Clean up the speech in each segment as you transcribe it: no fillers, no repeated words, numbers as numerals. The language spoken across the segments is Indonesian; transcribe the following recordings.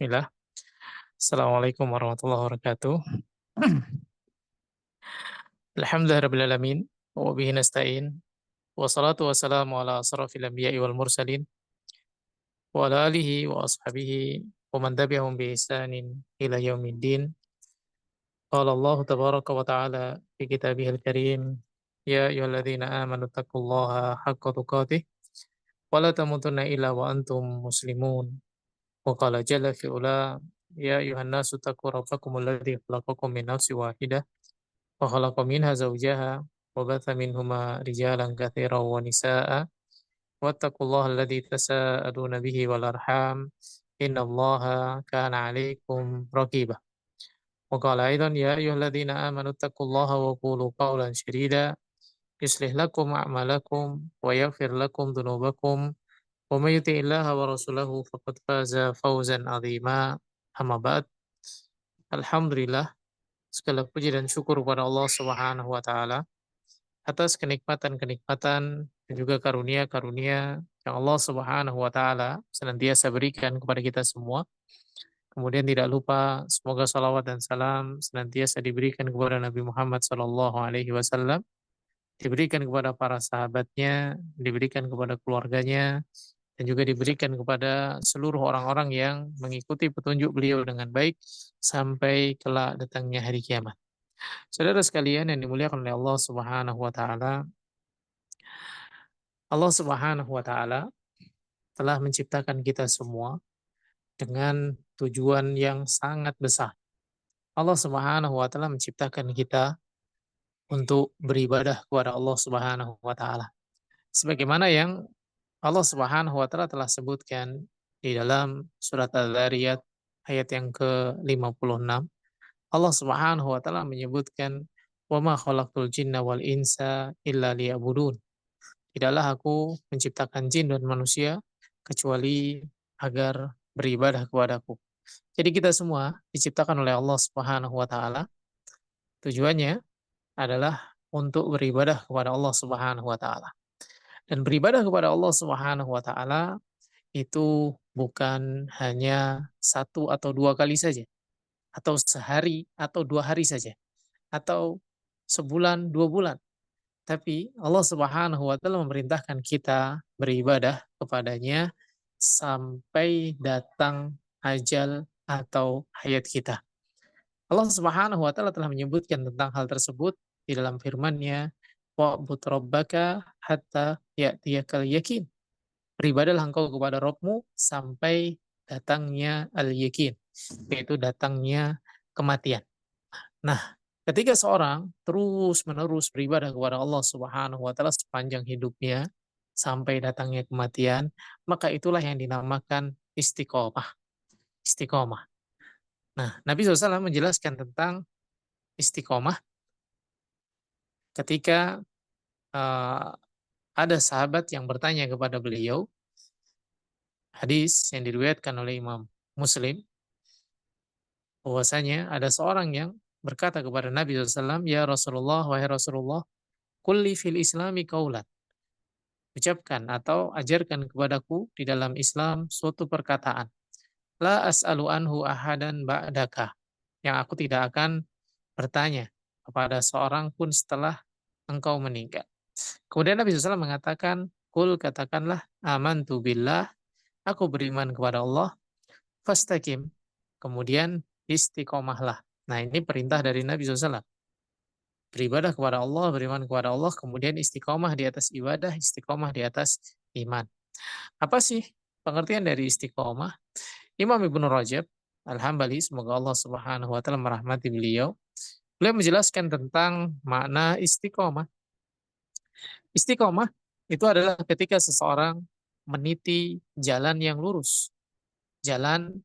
Bismillah. Assalamualaikum warahmatullahi wabarakatuh. Alhamdulillahirrabbilalamin. Wa bihi nasta'in. Wassalatu wassalamu ala asrafil anbiya'i wal mursalin. Wa ala alihi wa ashabihi. Wa man tabi'ahum bi ihsanin ila yaumiddin. Qala Allah tabaraka wa ta'ala fi kitabihil karim. Ya ayyuhalladzina amanu taqullaha haqqa tuqatih. Wa la tamutunna illa wa antum muslimun. Wa qala jalla fi ula. Ya ayyuhan nasu taqu rabbakum alladzi khalaqakum min nafsin wahidah. وخلق منها زوجها وبث منهما رجالا كثيرا ونساء واتقوا الله الذي تساءلون به والأرحام إن الله كان عليكم رقيبا وقال أيضا يا أيها الذين آمنوا اتقوا الله وقولوا قولا سديدا يصلح لكم أعمالكم ويغفر لكم ذنوبكم ومن يطع الله ورسوله فقد فاز فوزا عظيما أما بعد. Alhamdulillah, segala puji dan syukur kepada Allah Subhanahu wa taala atas kenikmatan-kenikmatan dan juga karunia-karunia yang Allah Subhanahu wa taala senantiasa berikan kepada kita semua. Kemudian tidak lupa semoga salawat dan salam senantiasa diberikan kepada Nabi Muhammad sallallahu alaihi wasallam, diberikan kepada para sahabatnya, diberikan kepada keluarganya, dan juga diberikan kepada seluruh orang-orang yang mengikuti petunjuk beliau dengan baik sampai kelak datangnya hari kiamat. Saudara sekalian yang dimuliakan oleh Allah Subhanahu wa taala, Allah Subhanahu wa taala telah menciptakan kita semua dengan tujuan yang sangat besar. Allah Subhanahu wa taala menciptakan kita untuk beribadah kepada Allah Subhanahu wa taala. Sebagaimana yang Allah Subhanahu wa taala telah sebutkan di dalam surat Al-Dzariyat ayat yang ke-56. Allah Subhanahu wa taala menyebutkan wa ma khalaqtul jinna wal insa illa liya'budun. Tidaklah aku menciptakan jin dan manusia kecuali agar beribadah kepadaku. Jadi kita semua diciptakan oleh Allah Subhanahu wa taala. Tujuannya adalah untuk beribadah kepada Allah Subhanahu wa taala. Dan beribadah kepada Allah Subhanahu wa taala itu bukan hanya satu atau dua kali saja, atau sehari atau dua hari saja, atau sebulan, dua bulan. Tapi Allah Subhanahu wa taala memerintahkan kita beribadah kepadanya sampai datang ajal atau hayat kita. Allah Subhanahu wa taala telah menyebutkan tentang hal tersebut di dalam firman-Nya, "Wa'bud rabbaka hatta ya'tiyakal yakin." Beribadahlah engkau kepada Rabbmu sampai datangnya al-yakin, yaitu datangnya kematian. Nah, ketika seorang terus-menerus beribadah kepada Allah Subhanahu wa taala sepanjang hidupnya sampai datangnya kematian, maka itulah yang dinamakan istiqomah. Istiqomah. Nah, Nabi SAW menjelaskan tentang istiqomah ketika uh, ada sahabat yang bertanya kepada beliau, hadis yang diriwayatkan oleh Imam Muslim, bahwasanya ada seorang yang berkata kepada Nabi SAW, "Ya Rasulullah, wahai Rasulullah, kulli fil islami qaulan." Ucapkan atau ajarkan kepadaku di dalam Islam suatu perkataan. La as'alu anhu ahadan ba'daka. Yang aku tidak akan bertanya kepada seorang pun setelah engkau meninggal. Kemudian Nabi SAW mengatakan, Kul katakanlah, amantu billah, aku beriman kepada Allah, fastaqim. Kemudian istiqomahlah. Nah, ini perintah dari Nabi SAW. Beribadah kepada Allah, beriman kepada Allah, kemudian istiqomah di atas ibadah, istiqomah di atas iman. Apa sih pengertian dari istiqomah? Imam Ibnu Rajab Al-Hambali, semoga Allah Subhanahu wa taala merahmati beliau. Beliau menjelaskan tentang makna istiqomah. Istiqomah itu adalah ketika seseorang meniti jalan yang lurus, jalan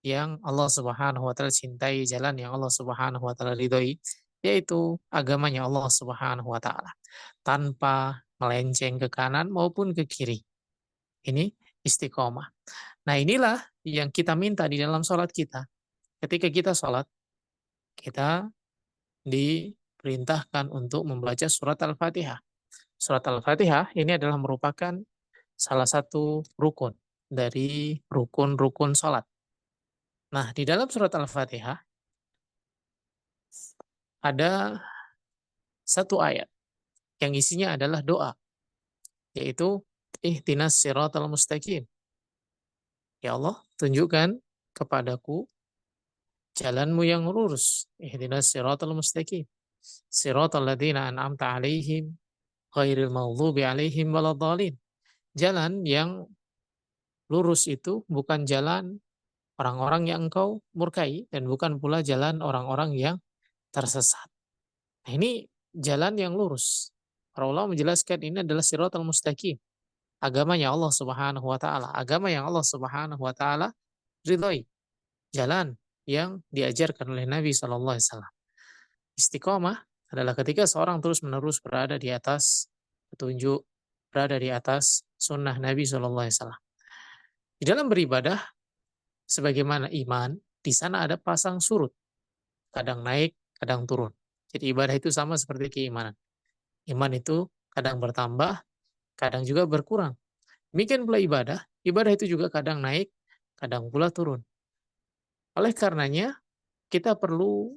yang Allah Subhanahu wa taala cintai, jalan yang Allah Subhanahu wa taala ridhoi, yaitu agamanya Allah Subhanahu wa taala, tanpa melenceng ke kanan maupun ke kiri. Ini istiqomah. Nah, inilah yang kita minta di dalam sholat kita. Ketika kita sholat, kita diperintahkan untuk membaca surat Al-Fatihah. Surat Al-Fatihah ini adalah merupakan salah satu rukun dari rukun-rukun sholat. Nah, di dalam surat Al-Fatihah ada satu ayat yang isinya adalah doa, yaitu ihdinas siratal mustaqim. Ya Allah, tunjukkan kepadaku jalanmu yang lurus. Ihdinas siratal mustaqim. Siratal ladzina an'amta alaihim ghairil maghdubi alaihim waladhdallin. Jalan yang lurus itu bukan jalan orang-orang yang engkau murkai dan bukan pula jalan orang-orang yang tersesat. Nah, ini jalan yang lurus. Para ulama menjelaskan ini adalah siratal mustaqim. Agamanya Allah Subhanahu wa taala, agama yang Allah Subhanahu wa taala ridhoi, jalan yang diajarkan oleh Nabi sallallahu alaihi wasallam. Istiqomah adalah ketika seorang terus-menerus berada di atas petunjuk, berada di atas sunnah Nabi sallallahu alaihi wasallam. Di dalam beribadah sebagaimana iman, di sana ada pasang surut, kadang naik, kadang turun. Jadi ibadah itu sama seperti keimanan. Iman itu kadang bertambah, kadang juga berkurang. Demikian pula ibadah, ibadah itu juga kadang naik, kadang pula turun. Oleh karenanya, kita perlu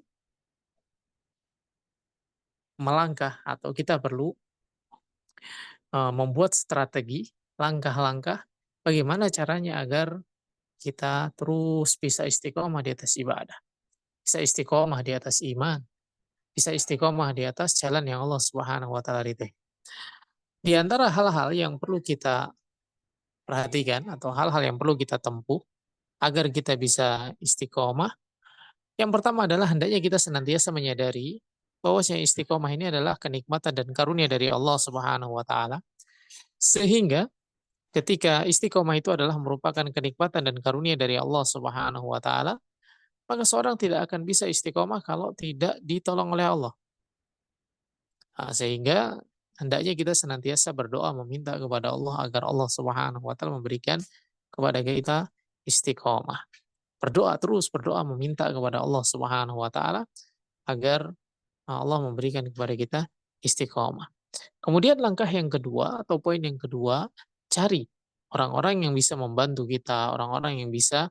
melangkah atau kita perlu membuat strategi, langkah-langkah bagaimana caranya agar kita terus bisa istiqomah di atas ibadah, bisa istiqomah di atas iman, bisa istiqomah di atas jalan yang Allah Subhanahu wa taala ridhoi. Di antara hal-hal yang perlu kita perhatikan atau hal-hal yang perlu kita tempuh agar kita bisa istiqomah, yang pertama adalah hendaknya kita senantiasa menyadari bahwa istiqomah ini adalah kenikmatan dan karunia dari Allah Subhanahu wa taala. Sehingga ketika istiqomah itu adalah merupakan kenikmatan dan karunia dari Allah Subhanahu wa taala, maka seorang tidak akan bisa istiqomah kalau tidak ditolong oleh Allah. Nah, sehingga hendaknya kita senantiasa berdoa meminta kepada Allah agar Allah Subhanahu wa taala memberikan kepada kita istiqomah. Berdoa terus, berdoa meminta kepada Allah Subhanahu wa taala agar Allah memberikan kepada kita istiqomah. Kemudian langkah yang kedua atau poin yang kedua, cari orang-orang yang bisa membantu kita, orang-orang yang bisa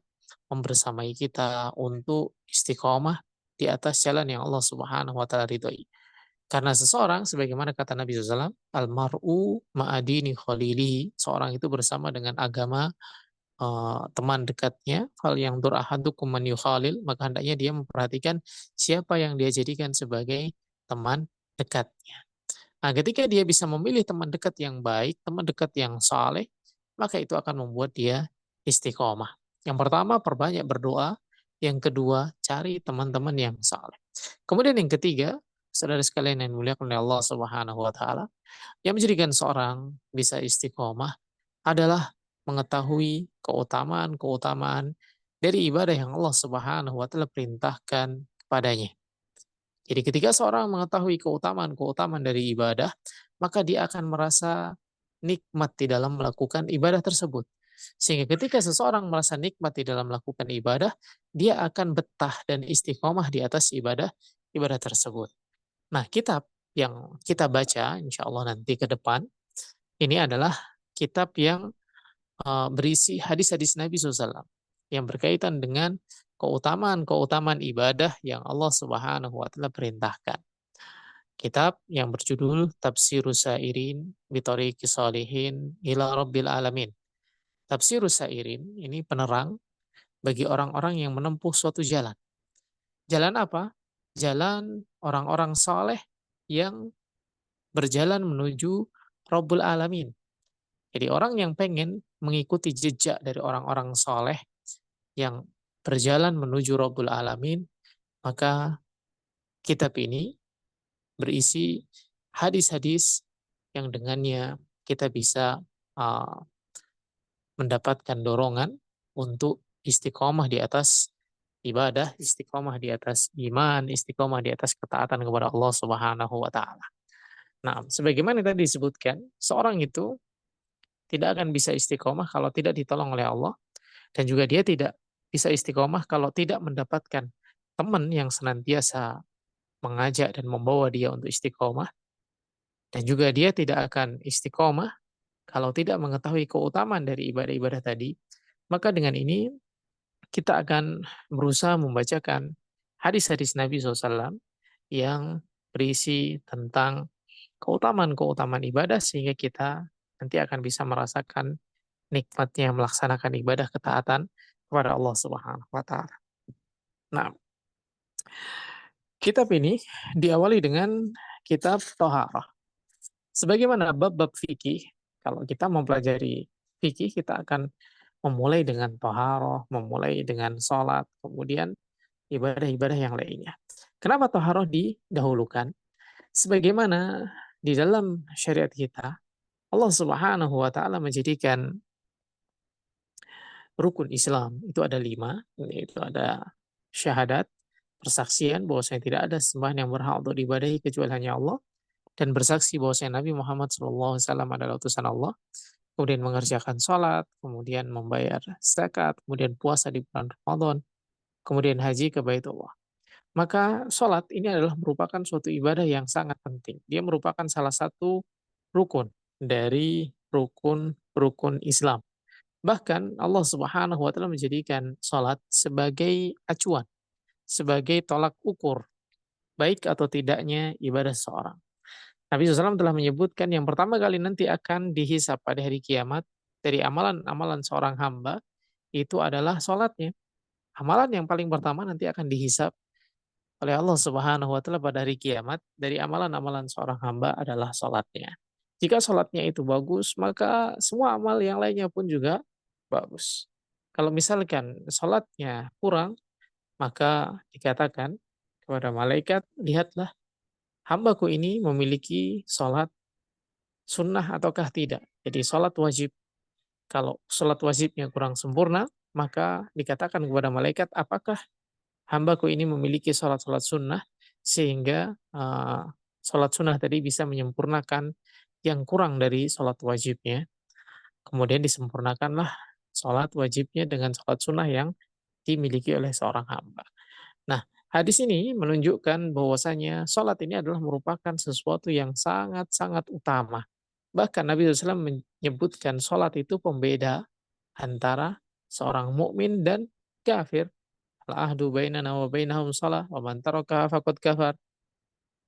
membersamai kita untuk istiqomah di atas jalan yang Allah Subhanahu wa taala ridhoi. Karena seseorang sebagaimana kata Nabi SAW, almar'u ma'adini khalilihi, seorang itu bersama dengan agama teman dekatnya, hal yang dur ahadukum man yukhalil, maka hendaknya dia memperhatikan siapa yang dia jadikan sebagai teman dekatnya. Nah, ketika dia bisa memilih teman dekat yang baik, teman dekat yang saleh, maka itu akan membuat dia istiqomah. Yang pertama, perbanyak berdoa. Yang kedua, cari teman-teman yang saleh. Kemudian yang ketiga, saudara sekalian yang dimuliakan oleh Allah Subhanahu wa taala, yang menjadikan seorang bisa istiqomah adalah mengetahui keutamaan-keutamaan dari ibadah yang Allah Subhanahu wa taala perintahkan kepadanya. Jadi ketika seorang mengetahui keutamaan-keutamaan dari ibadah, maka dia akan merasa nikmat di dalam melakukan ibadah tersebut. Sehingga ketika seseorang merasa nikmat di dalam melakukan ibadah, dia akan betah dan istiqomah di atas ibadah tersebut. Nah, kitab yang kita baca, insya Allah nanti ke depan, ini adalah kitab yang berisi hadis-hadis Nabi SAW yang berkaitan dengan keutamaan-keutamaan ibadah yang Allah Subhanahu wa taala perintahkan. Kitab yang berjudul Tafsirus Sairin Bitariqi Shalihin ila Rabbil Alamin. Tafsirus Sairin ini penerang bagi orang-orang yang menempuh suatu jalan. Jalan apa? Jalan orang-orang saleh yang berjalan menuju Rabbul Alamin. Jadi orang yang pengen mengikuti jejak dari orang-orang soleh yang berjalan menuju Rabbul Alamin, maka kitab ini berisi hadis-hadis yang dengannya kita bisa uh, mendapatkan dorongan untuk istiqomah di atas ibadah, istiqomah di atas iman, istiqomah di atas ketaatan kepada Allah Subhanahu wa taala. Nah, sebagaimana tadi disebutkan, seorang itu tidak akan bisa istiqomah kalau tidak ditolong oleh Allah, dan juga dia tidak bisa istiqomah kalau tidak mendapatkan teman yang senantiasa mengajak dan membawa dia untuk istiqomah, dan juga dia tidak akan istiqomah kalau tidak mengetahui keutamaan dari ibadah-ibadah tadi. Maka dengan ini kita akan berusaha membacakan hadis-hadis Nabi SAW yang berisi tentang keutamaan-keutamaan ibadah sehingga kita nanti akan bisa merasakan nikmatnya melaksanakan ibadah ketaatan kepada Allah Subhanahu wa taala. Nah, kitab ini diawali dengan kitab Thaharah. Sebagaimana bab-bab fikih, kalau kita mempelajari fikih, kita akan memulai dengan Thaharah, memulai dengan sholat, kemudian ibadah-ibadah yang lainnya. Kenapa Thaharah didahulukan? Sebagaimana di dalam syariat kita, Allah Subhanahu wa taala menjadikan rukun Islam itu ada 5, yaitu ada syahadat, persaksian bahwasanya tidak ada sembahan yang berhak untuk diibadahi kecuali hanya Allah, dan bersaksi bahwasanya Nabi Muhammad SAW adalah utusan Allah, kemudian mengerjakan sholat, kemudian membayar zakat, kemudian puasa di bulan Ramadan, kemudian haji ke Baitullah. Maka sholat ini adalah merupakan suatu ibadah yang sangat penting. Dia merupakan salah satu rukun dari rukun-rukun Islam. Bahkan Allah Subhanahu wa taala menjadikan sholat sebagai acuan, sebagai tolak ukur baik atau tidaknya ibadah seorang. Nabi SAW telah menyebutkan yang pertama kali nanti akan dihisab pada hari kiamat dari amalan-amalan seorang hamba itu adalah sholatnya. Amalan yang paling pertama nanti akan dihisab oleh Allah Subhanahu wa taala pada hari kiamat dari amalan-amalan seorang hamba adalah sholatnya. Jika sholatnya itu bagus, maka semua amal yang lainnya pun juga bagus. Kalau misalkan sholatnya kurang, maka dikatakan kepada malaikat, lihatlah hambaku ini memiliki sholat sunnah ataukah tidak. Jadi sholat wajib. Kalau sholat wajibnya kurang sempurna, maka dikatakan kepada malaikat, apakah hambaku ini memiliki sholat-sholat sunnah sehingga sholat sunnah tadi bisa menyempurnakan yang kurang dari sholat wajibnya. Kemudian disempurnakanlah sholat wajibnya dengan sholat sunnah yang dimiliki oleh seorang hamba. Nah, hadis ini menunjukkan bahwasanya sholat ini adalah merupakan sesuatu yang sangat-sangat utama. Bahkan Nabi SAW menyebutkan sholat itu pembeda antara seorang mukmin dan kafir. Al-ahdu bainana wa bainahum shalah wa man taraka faqad kafar.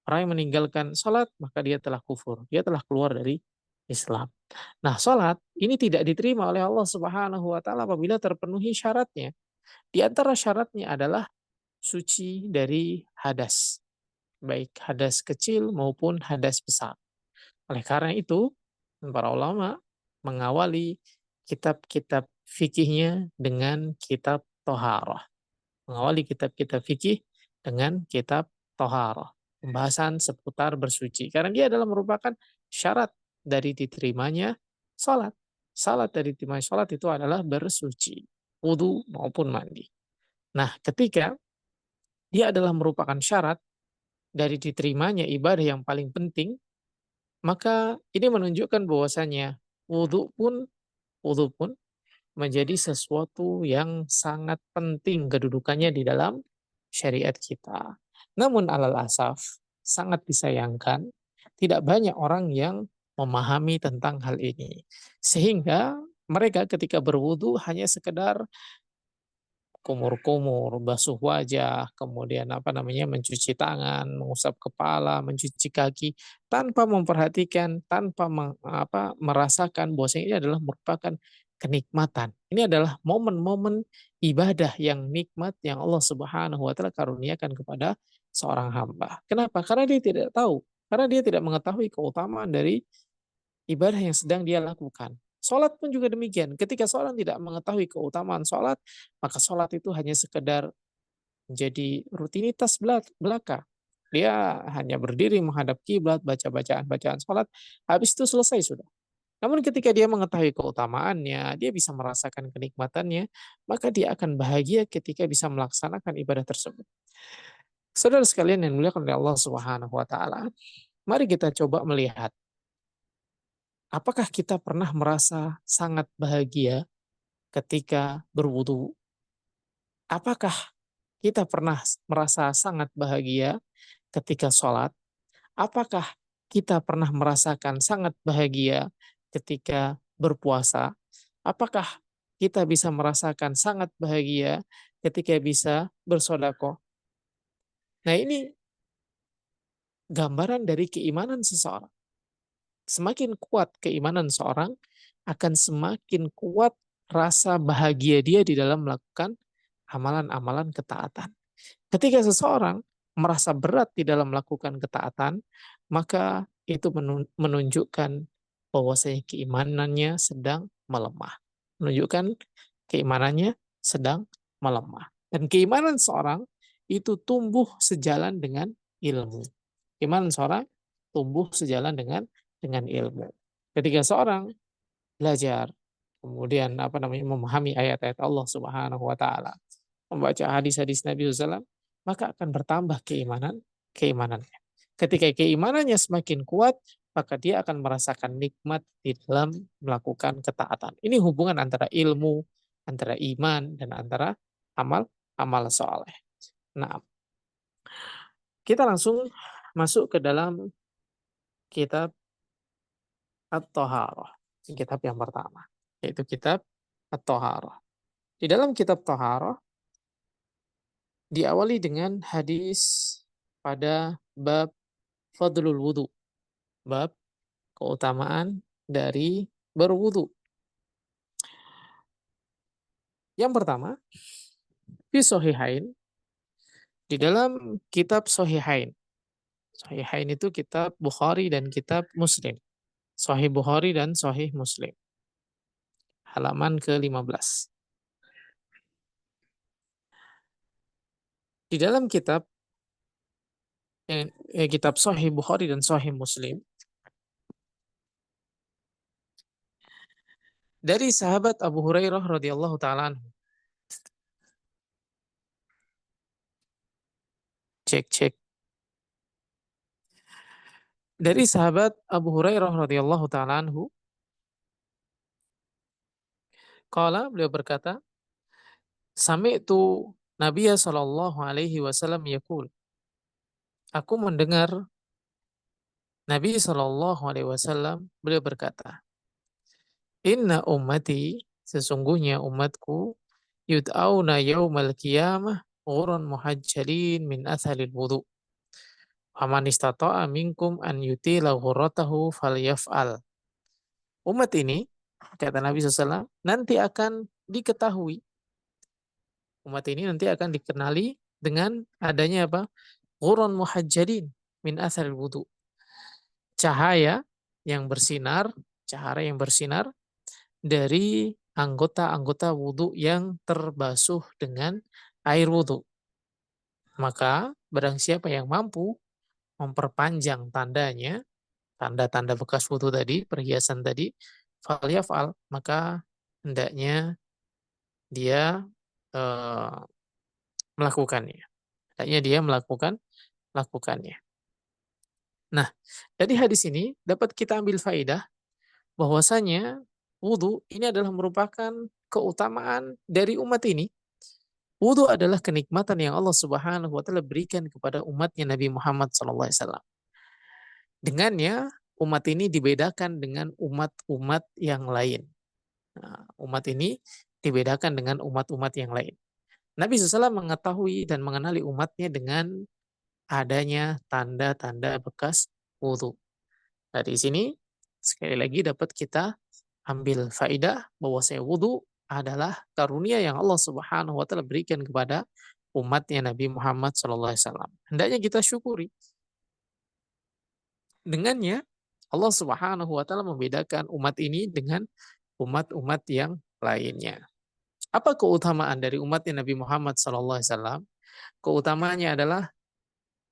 Orang yang meninggalkan sholat, maka dia telah kufur. Dia telah keluar dari Islam. Nah, sholat ini tidak diterima oleh Allah Subhanahu wa taala apabila terpenuhi syaratnya. Di antara syaratnya adalah suci dari hadas, baik hadas kecil maupun hadas besar. Oleh karena itu, para ulama mengawali kitab-kitab fikihnya dengan kitab Toharoh. Mengawali kitab-kitab fikih dengan kitab Toharoh. Pembahasan seputar bersuci. Karena dia adalah merupakan syarat dari diterimanya sholat. Syarat dari diterimanya sholat itu adalah bersuci. Wudhu maupun mandi. Nah, ketika dia adalah merupakan syarat dari diterimanya ibadah yang paling penting, maka ini menunjukkan bahwasanya wudhu pun menjadi sesuatu yang sangat penting kedudukannya di dalam syariat kita. Namun alal asaf, sangat disayangkan, tidak banyak orang yang memahami tentang hal ini. Sehingga mereka ketika berwudhu hanya sekedar kumur-kumur, basuh wajah, kemudian mencuci tangan, mengusap kepala, mencuci kaki, tanpa memperhatikan, tanpa merasakan bahwa ini adalah merupakan kenikmatan. Ini adalah momen-momen ibadah yang nikmat yang Allah Subhanahu wa taala karuniakan kepada seorang hamba. Kenapa? Karena dia tidak tahu, karena dia tidak mengetahui keutamaan dari ibadah yang sedang dia lakukan. Sholat pun juga demikian. Ketika seorang tidak mengetahui keutamaan sholat, maka sholat itu hanya sekedar menjadi rutinitas belaka. Dia hanya berdiri menghadap kiblat, baca bacaan-bacaan sholat, habis itu selesai sudah. Namun ketika dia mengetahui keutamaannya, dia bisa merasakan kenikmatannya, maka dia akan bahagia ketika bisa melaksanakan ibadah tersebut. Saudara sekalian yang dimuliakan oleh Allah Subhanahu wa taala, mari kita coba melihat apakah kita pernah merasa sangat bahagia ketika berwudu? Apakah kita pernah merasa sangat bahagia ketika sholat? Apakah kita pernah merasakan sangat bahagia ketika berpuasa? Apakah kita bisa merasakan sangat bahagia ketika bisa bersedekah. Nah, ini gambaran dari keimanan seseorang. Semakin kuat keimanan seorang, akan semakin kuat rasa bahagia dia di dalam melakukan amalan-amalan ketaatan. Ketika seseorang merasa berat di dalam melakukan ketaatan, maka itu menunjukkan bahwasanya keimanannya sedang melemah. Menunjukkan keimanannya sedang melemah. Dan keimanan seorang itu tumbuh sejalan dengan ilmu. Keimanan seorang tumbuh sejalan dengan ilmu. Ketika seorang belajar, kemudian memahami ayat-ayat Allah Subhanahu wa taala, membaca hadis-hadis Nabi SAW, maka akan bertambah keimanannya. Ketika keimanannya semakin kuat, maka dia akan merasakan nikmat di dalam melakukan ketaatan. Ini hubungan antara ilmu, antara iman, dan antara amal soleh. Nah, kita langsung masuk ke dalam kitab At-Taharah, kitab yang pertama, yaitu kitab At-Taharah. Di dalam kitab Taharah diawali dengan hadis pada bab Fadlul Wudu, bab keutamaan dari berwudu. Yang pertama, fi Sahihain, di dalam kitab Sahihain. Sahihain itu kitab Bukhari dan kitab Muslim. Sahih Bukhari dan Sahih Muslim. Halaman ke-15. Di dalam kitab Sahih Bukhari dan Sahih Muslim, dari sahabat Abu Hurairah radhiyallahu taala anhu. Cek. Dari sahabat Abu Hurairah radhiyallahu taala anhu, beliau berkata, sami'tu Nabiya sallallahu alaihi wasallam yaqul. Aku mendengar Nabi sallallahu alaihi wasallam beliau berkata, "Inna ummati, sesungguhnya umatku, yud'auna yaumal qiyamah ghurran muhajjalin min athalil wudu. Faman istata'a minkum an yutila ghurratahu falyaf'al." Umat ini, kata Nabi SAW, nanti akan diketahui. Umat ini nanti akan dikenali dengan adanya apa? Ghurran muhajjalin min athalil wudu. Cahaya yang bersinar, cahaya yang bersinar dari anggota-anggota wudhu yang terbasuh dengan air wudhu. Maka barang siapa yang mampu memperpanjang tandanya, tanda-tanda bekas wudhu tadi, perhiasan tadi, falyaf'al, maka hendaknya dia eh, melakukannya. Hendaknya dia melakukannya. Nah, dari hadis ini dapat kita ambil faidah bahwasanya wudhu ini adalah merupakan keutamaan dari umat ini. Wudhu adalah kenikmatan yang Allah Subhanahu wa taala berikan kepada umatnya Nabi Muhammad SAW. Dengannya umat ini dibedakan dengan umat-umat yang lain. Nah, umat ini dibedakan dengan umat-umat yang lain. Nabi SAW mengetahui dan mengenali umatnya dengan adanya tanda-tanda bekas wudhu. Dari sini sekali lagi dapat kita ambil faidah bahwa wudhu adalah karunia yang Allah Subhanahu wa taala berikan kepada umatnya Nabi Muhammad SAW. Hendaknya kita syukuri. Dengannya Allah Subhanahu wa taala membedakan umat ini dengan umat-umat yang lainnya. Apa keutamaan dari umatnya Nabi Muhammad SAW? Keutamaannya adalah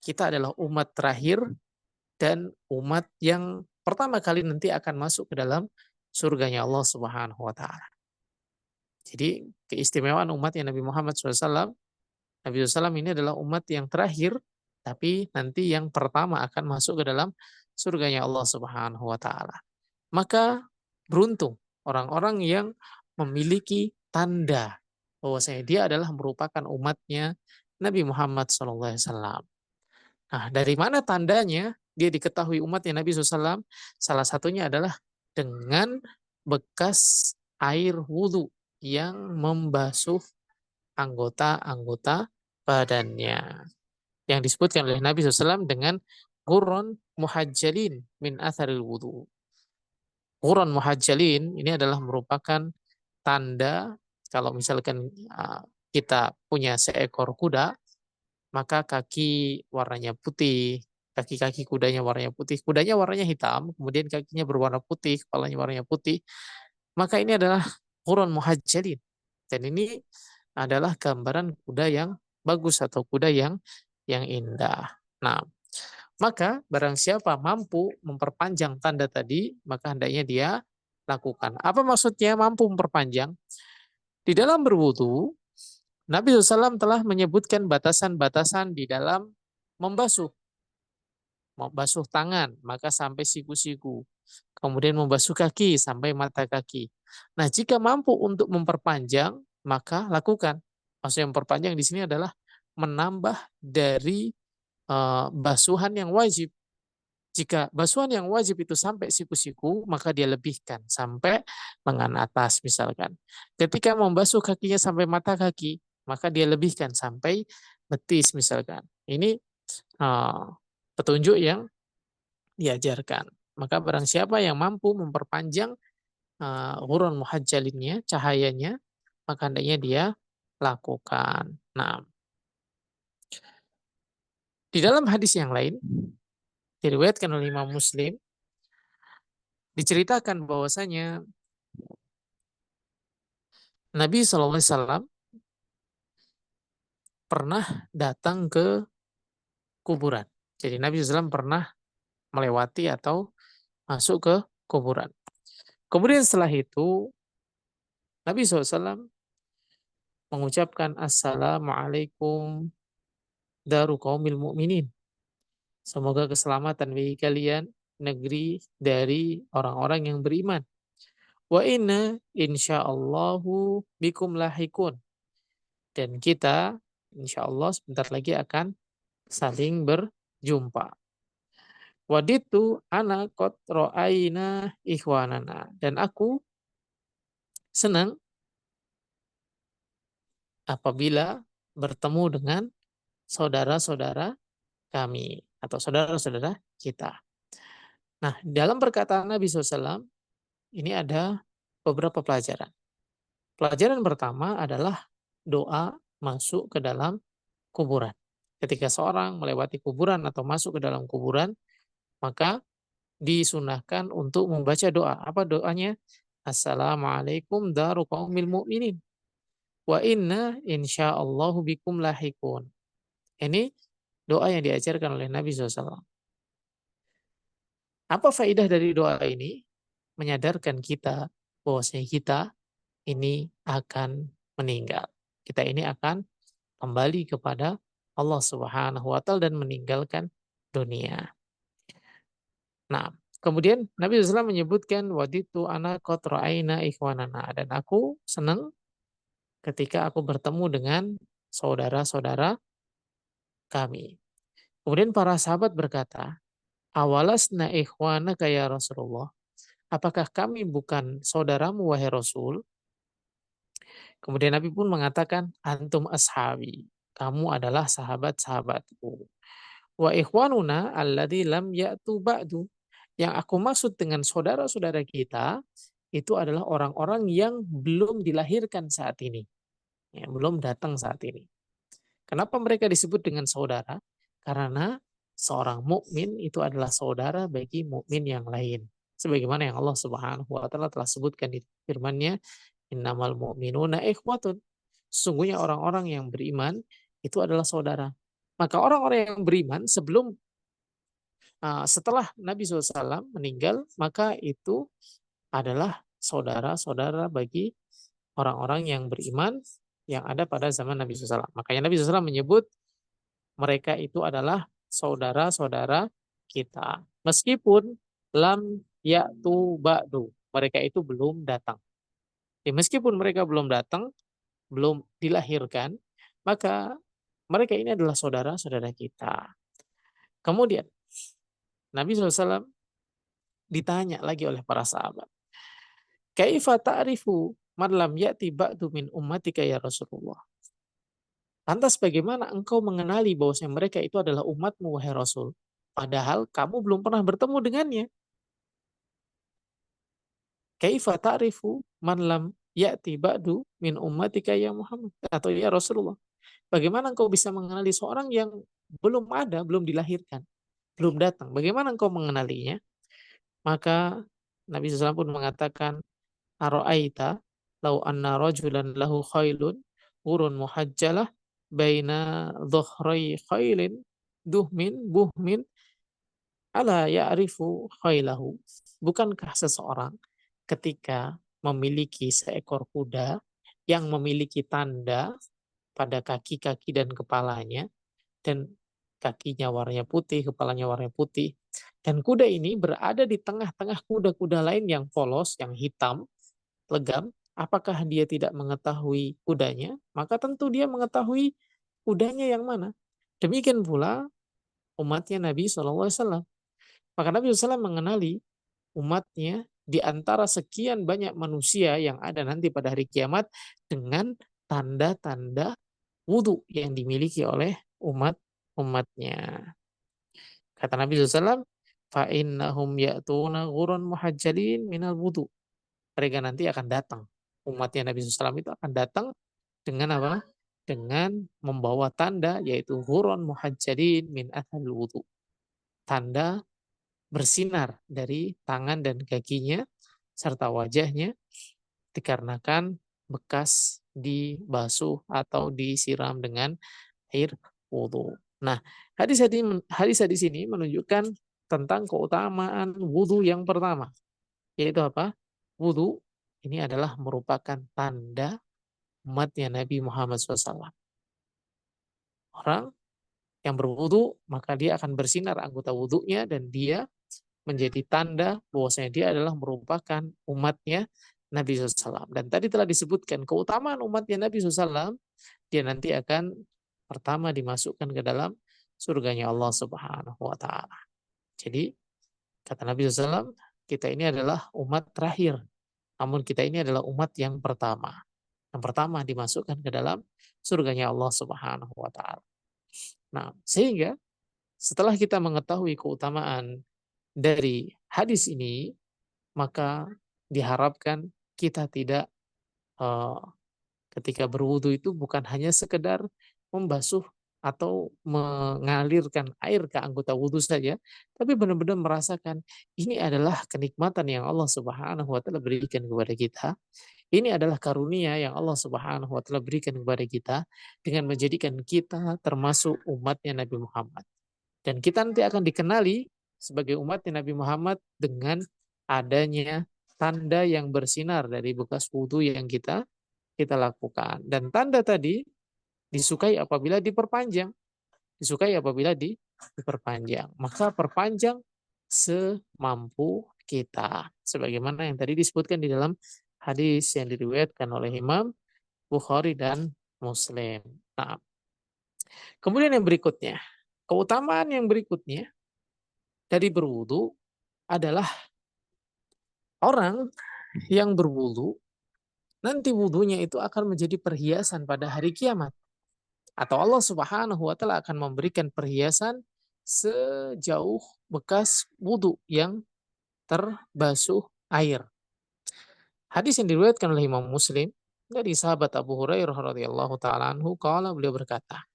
kita adalah umat terakhir dan umat yang pertama kali nanti akan masuk ke dalam surganya Allah Subhanahu wa taala. Jadi keistimewaan umatnya Nabi Muhammad SAW, Nabi SAW ini adalah umat yang terakhir, tapi nanti yang pertama akan masuk ke dalam surganya Allah Subhanahu wa taala. Maka beruntung orang-orang yang memiliki tanda bahwasanya dia adalah merupakan umatnya Nabi Muhammad SAW. Nah, dari mana tandanya dia diketahui umatnya Nabi SAW? Salah satunya adalah dengan bekas air wudhu. yang membasuh anggota-anggota badannya. Yang disebutkan oleh Nabi SAW dengan Qurun muhajjalin min atharil wudu. Qurun muhajjalin ini adalah merupakan tanda kalau misalkan kita punya seekor kuda, maka kaki warnanya putih, kaki-kaki kudanya warnanya putih, kudanya warnanya hitam, kemudian kakinya berwarna putih, kepalanya warnanya putih, maka ini adalah Qurun muhajjalin. Dan ini adalah gambaran kuda yang bagus atau kuda yang indah. Nah, maka barang siapa mampu memperpanjang tanda tadi, maka hendaknya dia lakukan. Apa maksudnya mampu memperpanjang? Di dalam berwudu, Nabi SAW telah menyebutkan batasan-batasan di dalam membasuh. Membasuh tangan, maka sampai siku-siku. Kemudian membasuh kaki sampai mata kaki. Nah, jika mampu untuk memperpanjang, maka lakukan. Maksud yang memperpanjang di sini adalah menambah dari basuhan yang wajib. Jika basuhan yang wajib itu sampai siku-siku, maka dia lebihkan sampai lengan atas misalkan. Ketika membasuh kakinya sampai mata kaki, maka dia lebihkan sampai betis misalkan. Ini petunjuk yang diajarkan. Maka barang siapa yang mampu memperpanjang hurun muhajjalinnya, cahayanya, maka hendaknya dia lakukan. Nah, di dalam hadis yang lain, diriwayatkan oleh Imam Muslim, diceritakan bahwasanya Nabi SAW pernah datang ke kuburan. Jadi Nabi SAW pernah melewati atau masuk ke kuburan. Kemudian setelah itu Nabi SAW mengucapkan Assalamualaikum daru qaumil mu'minin. Semoga keselamatan bagi kalian negeri dari orang-orang yang beriman. Wa inna insyaallahu bikum lahikun. Dan kita insyaallah sebentar lagi akan saling berjumpa. Waditu ana qad ra'aina ikhwanana. Dan aku senang apabila bertemu dengan saudara-saudara kami atau saudara-saudara kita. Nah, dalam perkataan Nabi SAW ini ada beberapa pelajaran. Pelajaran pertama adalah doa masuk ke dalam kuburan. Ketika seorang melewati kuburan atau masuk ke dalam kuburan, maka disunahkan untuk membaca doa. Apa doanya? Assalamualaikum daru qaumil mu'minin. Wa inna insyaallahu bikum lahikun. Ini doa yang diajarkan oleh Nabi SAW. Apa faedah dari doa ini? Menyadarkan kita bahwasanya kita ini akan meninggal. Kita ini akan kembali kepada Allah Subhanahu wa taala dan meninggalkan dunia. Nah, kemudian Nabi SAW menyebutkan waditu ana qad ra'aina ikhwanana, dan aku senang ketika aku bertemu dengan saudara-saudara kami. Kemudian para sahabat berkata, awalasna ikhwanaka ya Rasulullah? Apakah kami bukan saudaramu wahai Rasul? Kemudian Nabi pun mengatakan, antum ashabi. Kamu adalah sahabat-sahabatku. Wa ikhwanuna alladzi lam ya'tu ba'du. Yang aku maksud dengan saudara-saudara kita, itu adalah orang-orang yang belum dilahirkan saat ini. Ya, belum datang saat ini. Kenapa mereka disebut dengan saudara? Karena seorang mukmin itu adalah saudara bagi mukmin yang lain. Sebagaimana yang Allah Subhanahu wa taala telah sebutkan di firman-Nya, innamal mu'minuna ikhwatun. Sesungguhnya orang-orang yang beriman itu adalah saudara. Maka orang-orang yang beriman setelah Nabi SAW meninggal, maka itu adalah saudara-saudara bagi orang-orang yang beriman yang ada pada zaman Nabi SAW. Makanya Nabi SAW menyebut mereka itu adalah saudara-saudara kita. Meskipun lam ya'tu ba'du. Mereka itu belum datang. Ya, meskipun mereka belum datang, belum dilahirkan, maka mereka ini adalah saudara-saudara kita. Kemudian Nabi SAW ditanya lagi oleh para sahabat, kaifa ta'rifu man lam ya'ti ba'du min ummatika ya Rasulullah. Lantas bagaimana engkau mengenali bahwasanya mereka itu adalah umatmu wahai Rasul? Padahal kamu belum pernah bertemu dengannya. Kaifa ta'rifu man lam ya'ti ba'du min ummatika ya Muhammad atau ya Rasulullah? Bagaimana engkau bisa mengenali seorang yang belum ada, belum dilahirkan, belum datang? Bagaimana engkau mengenalinya? Maka Nabi SAW pun mengatakan, Aro'aita lau anna rajulan lahu khailun urun muhajjalah baina dhuhrai khailin duhmin buhmin ala ya'rifu khailahu. Bukankah seseorang ketika memiliki seekor kuda yang memiliki tanda pada kaki-kaki dan kepalanya, dan kakinya warnanya putih, kepalanya warnanya putih, dan kuda ini berada di tengah-tengah kuda-kuda lain yang polos, yang hitam, legam, apakah dia tidak mengetahui kudanya? Maka tentu dia mengetahui kudanya yang mana. Demikian pula umatnya Nabi SAW. Maka Nabi SAW mengenali umatnya di antara sekian banyak manusia yang ada nanti pada hari kiamat dengan tanda-tanda wudhu yang dimiliki oleh umatnya. Kata Nabi SAW, فَإِنَّهُمْ يَأْتُونَ غُرًا مُحَجَّلِينَ مِنَ الْوُضُوءِ. Mereka nanti akan datang. Umatnya Nabi SAW itu akan datang dengan apa? Dengan membawa tanda, yaitu huron muhajjalin min athal wudu. Tanda bersinar dari tangan dan kakinya serta wajahnya dikarenakan bekas dibasuh atau disiram dengan air wudhu. Nah, hadis-hadis ini menunjukkan tentang keutamaan wudhu yang pertama, yaitu apa? Wudhu ini adalah merupakan tanda umatnya Nabi Muhammad SAW. Orang yang berwudhu, maka dia akan bersinar anggota wudhunya dan dia menjadi tanda bahwasanya dia adalah merupakan umatnya Nabi SAW. Dan tadi telah disebutkan keutamaan umatnya Nabi SAW, dia nanti akan pertama dimasukkan ke dalam surganya Allah Subhanahu wa taala. Jadi kata Nabi SAW, kita ini adalah umat terakhir, namun kita ini adalah umat yang pertama. Yang pertama dimasukkan ke dalam surganya Allah Subhanahu wa taala. Nah, sehingga setelah kita mengetahui keutamaan dari hadis ini, maka diharapkan kita tidak eh, ketika berwudu itu bukan hanya sekedar membasuh atau mengalirkan air ke anggota wudhu saja, tapi benar-benar merasakan ini adalah kenikmatan yang Allah Subhanahu wa taala berikan kepada kita. Ini adalah karunia yang Allah Subhanahu wa taala berikan kepada kita dengan menjadikan kita termasuk umatnya Nabi Muhammad. Dan kita nanti akan dikenali sebagai umatnya Nabi Muhammad dengan adanya tanda yang bersinar dari bekas wudhu yang kita lakukan. Dan tanda tadi disukai apabila diperpanjang. Disukai apabila diperpanjang. Maka perpanjang semampu kita. Sebagaimana yang tadi disebutkan di dalam hadis yang diriwayatkan oleh Imam Bukhari dan Muslim. Nah, kemudian yang berikutnya, keutamaan yang berikutnya dari berwudu adalah orang yang berwudu nanti wudunya itu akan menjadi perhiasan pada hari kiamat. Atau Allah Subhanahu wa taala akan memberikan perhiasan sejauh bekas wudu yang terbasuh air. Hadis yang diriwayatkan oleh Imam Muslim dari sahabat Abu Hurairah radhiyallahu taala anhu, qala, beliau berkata,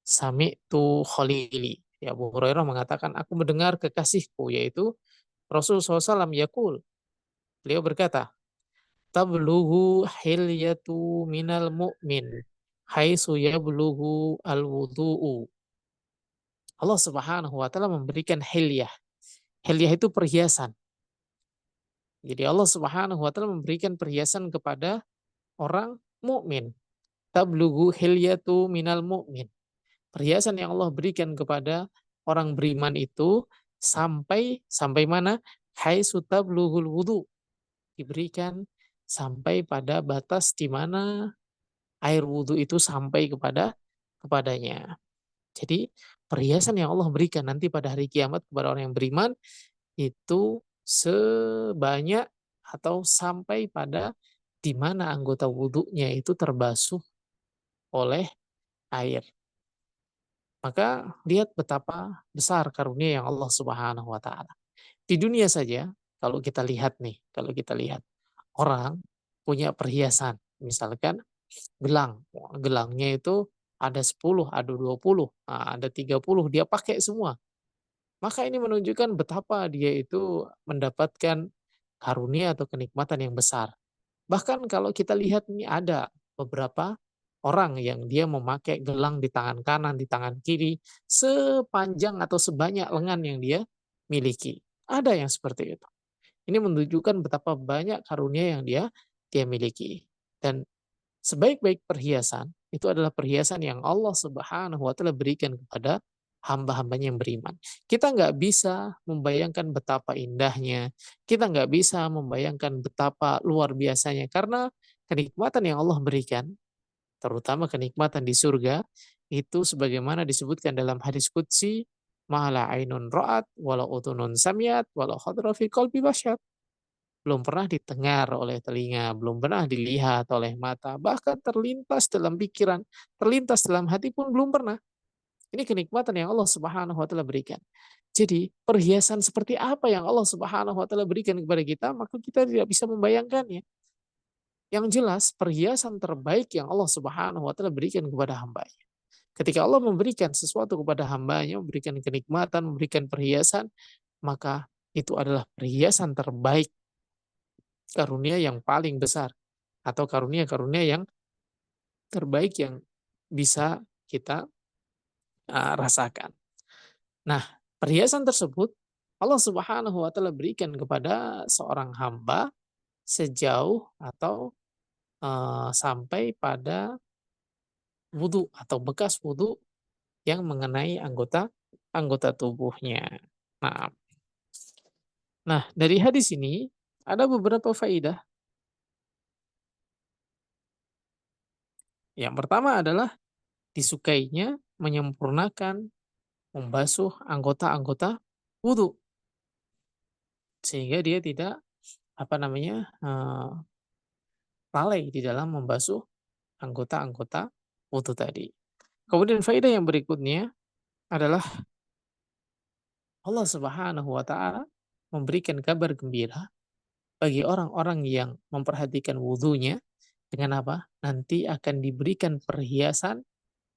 Sami'tu Khalili. Ya, Abu Hurairah mengatakan, aku mendengar kekasihku yaitu Rasulullah SAW yaqul. Beliau berkata, tablughu hilyatu minal mu'min haitsu yablughu al-wudu'u. Allah Subhanahu wa taala memberikan hilyah. Hilyah itu perhiasan. Jadi Allah Subhanahu wa taala memberikan perhiasan kepada orang mukmin. Tablughu hilyatu minal mu'min. Perhiasan yang Allah berikan kepada orang beriman itu sampai mana? Haitsu tablughul wudu. Diberikan sampai pada batas di mana air wudhu itu sampai kepadanya. Jadi perhiasan yang Allah berikan nanti pada hari kiamat kepada orang yang beriman itu sebanyak atau sampai pada di mana anggota wudhunya itu terbasuh oleh air. Maka lihat betapa besar karunia yang Allah Subhanahu wa taala. Di dunia saja kalau kita lihat nih, kalau kita lihat orang punya perhiasan, misalkan gelang. Gelangnya itu ada 10, ada 20, ada 30, dia pakai semua. Maka ini menunjukkan betapa dia itu mendapatkan karunia atau kenikmatan yang besar. Bahkan kalau kita lihat ini ada beberapa orang yang dia memakai gelang di tangan kanan, di tangan kiri, sepanjang atau sebanyak lengan yang dia miliki. Ada yang seperti itu. Ini menunjukkan betapa banyak karunia yang dia miliki. Dan sebaik-baik perhiasan itu adalah perhiasan yang Allah Subhanahu wa taala berikan kepada hamba-hambanya yang beriman. Kita nggak bisa membayangkan betapa indahnya, kita nggak bisa membayangkan betapa luar biasanya karena kenikmatan yang Allah berikan, terutama kenikmatan di surga, itu sebagaimana disebutkan dalam hadis qudsi, "Ma la ainun ra'at, wala udhunun sami'at, wala khadara fi qalbi basyar." Belum pernah didengar oleh telinga, belum pernah dilihat oleh mata, bahkan terlintas dalam pikiran, terlintas dalam hati pun belum pernah. Ini kenikmatan yang Allah Subhanahu wa taala berikan. Jadi, perhiasan seperti apa yang Allah Subhanahu wa taala berikan kepada kita, maka kita tidak bisa membayangkannya. Yang jelas, perhiasan terbaik yang Allah Subhanahu wa taala berikan kepada hamba-Nya. Ketika Allah memberikan sesuatu kepada hamba-Nya, memberikan kenikmatan, memberikan perhiasan, maka itu adalah perhiasan terbaik, karunia yang paling besar atau karunia-karunia yang terbaik yang bisa kita rasakan. Nah, perhiasan tersebut Allah Subhanahu wa taala berikan kepada seorang hamba sejauh atau sampai pada wudu atau bekas wudu yang mengenai anggota anggota tubuhnya. Nah, nah dari hadis ini ada beberapa faidah. Yang pertama adalah disukainya menyempurnakan membasuh anggota-anggota wudu sehingga dia tidak apa namanya lalai di dalam membasuh anggota-anggota wudu tadi. Kemudian faedah yang berikutnya adalah Allah Subhanahu wa taala memberikan kabar gembira bagi orang-orang yang memperhatikan wudunya dengan apa? Nanti akan diberikan perhiasan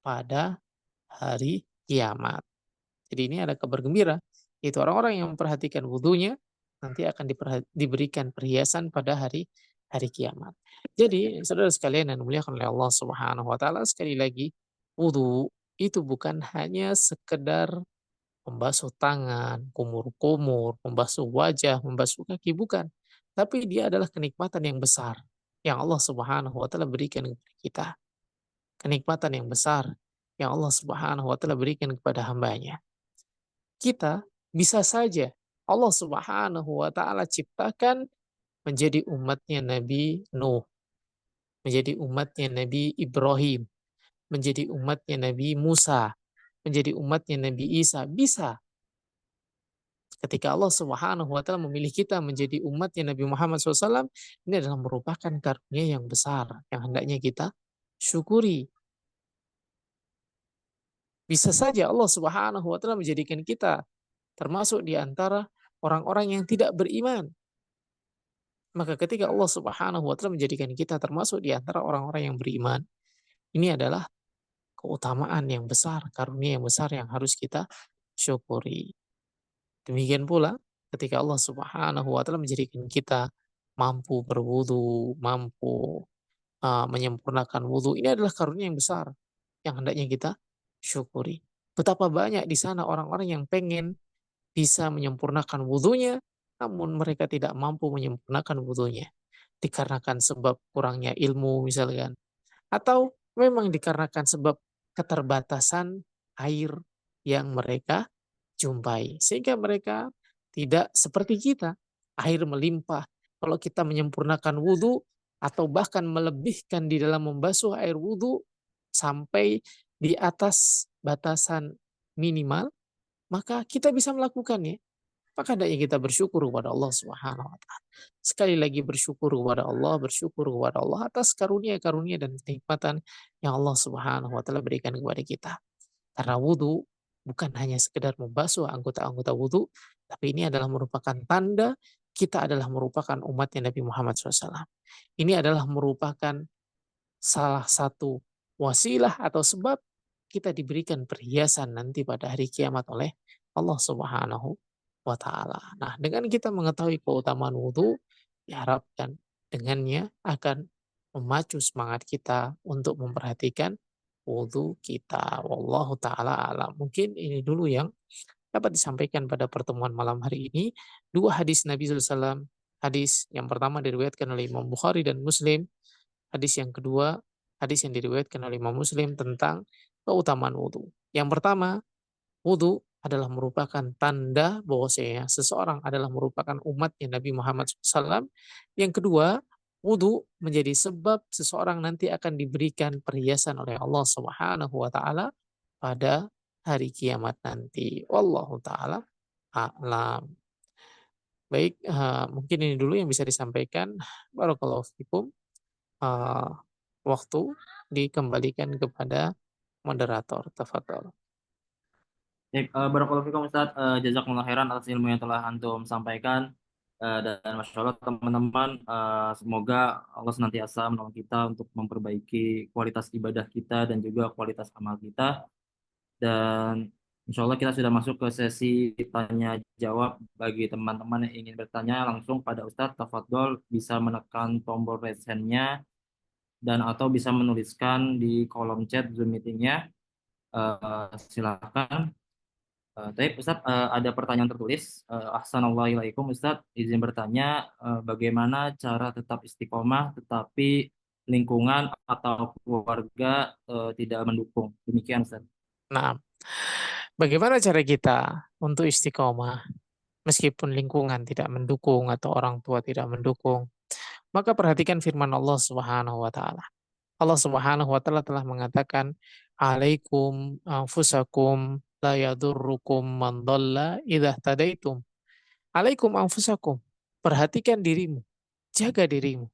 pada hari kiamat. Jadi ini ada kabar gembira, yaitu orang-orang yang memperhatikan wudhunya nanti akan diberikan perhiasan pada hari hari kiamat. Jadi, saudara sekalian yang dimuliakan oleh Allah Subhanahu wa taala, sekali lagi, wudhu itu bukan hanya sekedar membasuh tangan, kumur-kumur, membasuh wajah, membasuh kaki, bukan. Tapi dia adalah kenikmatan yang besar yang Allah Subhanahu wa taala berikan kepada kita. Kenikmatan yang besar yang Allah Subhanahu wa taala berikan kepada hambanya. Kita bisa saja Allah Subhanahu wa taala ciptakan menjadi umatnya Nabi Nuh, menjadi umatnya Nabi Ibrahim, menjadi umatnya Nabi Musa, menjadi umatnya Nabi Isa. Bisa. Ketika Allah Subhanahu wa taala memilih kita menjadi umatnya Nabi Muhammad SAW, ini adalah merupakan karunia yang besar yang hendaknya kita syukuri. Bisa saja Allah Subhanahu wa taala menjadikan kita termasuk di antara orang-orang yang tidak beriman. Maka ketika Allah Subhanahu wa taala menjadikan kita termasuk di antara orang-orang yang beriman, ini adalah keutamaan yang besar, karunia yang besar yang harus kita syukuri. Demikian pula ketika Allah Subhanahu wa taala menjadikan kita mampu berwudu, mampu menyempurnakan wudu, ini adalah karunia yang besar yang hendaknya kita syukuri. Betapa banyak di sana orang-orang yang pengen bisa menyempurnakan wudunya, namun mereka tidak mampu menyempurnakan wudunya. Dikarenakan sebab kurangnya ilmu misalkan. Atau memang dikarenakan sebab keterbatasan air yang mereka jumpai. Sehingga mereka tidak seperti kita. Air melimpah. Kalau kita menyempurnakan wudhu, atau bahkan melebihkan di dalam membasuh air wudhu, sampai di atas batasan minimal, maka kita bisa melakukannya. Maka hendaknya kita bersyukur kepada Allah Subhanahu wa taala. Sekali lagi bersyukur kepada Allah atas karunia-karunia dan kenikmatan yang Allah Subhanahu wa taala berikan kepada kita. Karena wudhu bukan hanya sekedar membasuh anggota-anggota wudhu, tapi ini adalah merupakan tanda kita adalah merupakan umatnya Nabi Muhammad SAW. Ini adalah merupakan salah satu wasilah atau sebab kita diberikan perhiasan nanti pada hari kiamat oleh Allah Subhanahu wa taala. Nah, dengan kita mengetahui keutamaan wudhu, diharapkan dengannya akan memacu semangat kita untuk memperhatikan wudhu kita. Wallahu taala alam. Mungkin ini dulu yang dapat disampaikan pada pertemuan malam hari ini. Dua hadis Nabi SAW. Hadis yang pertama diriwayatkan oleh Imam Bukhari dan Muslim. Hadis yang kedua, hadis yang diriwayatkan oleh Imam Muslim tentang keutamaan wudhu. Yang pertama, wudhu adalah merupakan tanda bahwasanya seseorang adalah merupakan umatnya Nabi Muhammad SAW. Yang kedua, wudhu menjadi sebab seseorang nanti akan diberikan perhiasan oleh Allah Subhanahu wa taala pada hari kiamat nanti. Wallahu taala a'lam. Baik, mungkin ini dulu yang bisa disampaikan. Barakallahu fikum. Eh, Waktu dikembalikan kepada moderator. Tafadhol. Baik, barakallahu fikum Ustaz, jazakumullah khairan atas ilmu yang telah antum sampaikan. Dan masya Allah teman-teman, semoga Allah senantiasa menolong kita untuk memperbaiki kualitas ibadah kita dan juga kualitas amal kita. Dan insya Allah kita sudah masuk ke sesi tanya jawab. Bagi teman-teman yang ingin bertanya langsung pada Ustadz, tafadhol bisa menekan tombol raise hand-nya dan atau bisa menuliskan di kolom chat Zoom meeting-nya. Silakan. Tapi Ustadz, ada pertanyaan tertulis. Assalamualaikum Ustadz, izin bertanya, bagaimana cara tetap istiqomah tetapi lingkungan atau keluarga tidak mendukung? Demikian Ustadz. Nah, bagaimana cara kita untuk istiqomah meskipun lingkungan tidak mendukung atau orang tua tidak mendukung? Maka perhatikan firman Allah Subhanahu wa taala. Allah Subhanahu wa taala telah mengatakan, "Alaikum anfusakum la yadurrukum man dhalla idza tadaitum." Alaikum anfusakum. Perhatikan dirimu, jaga dirimu.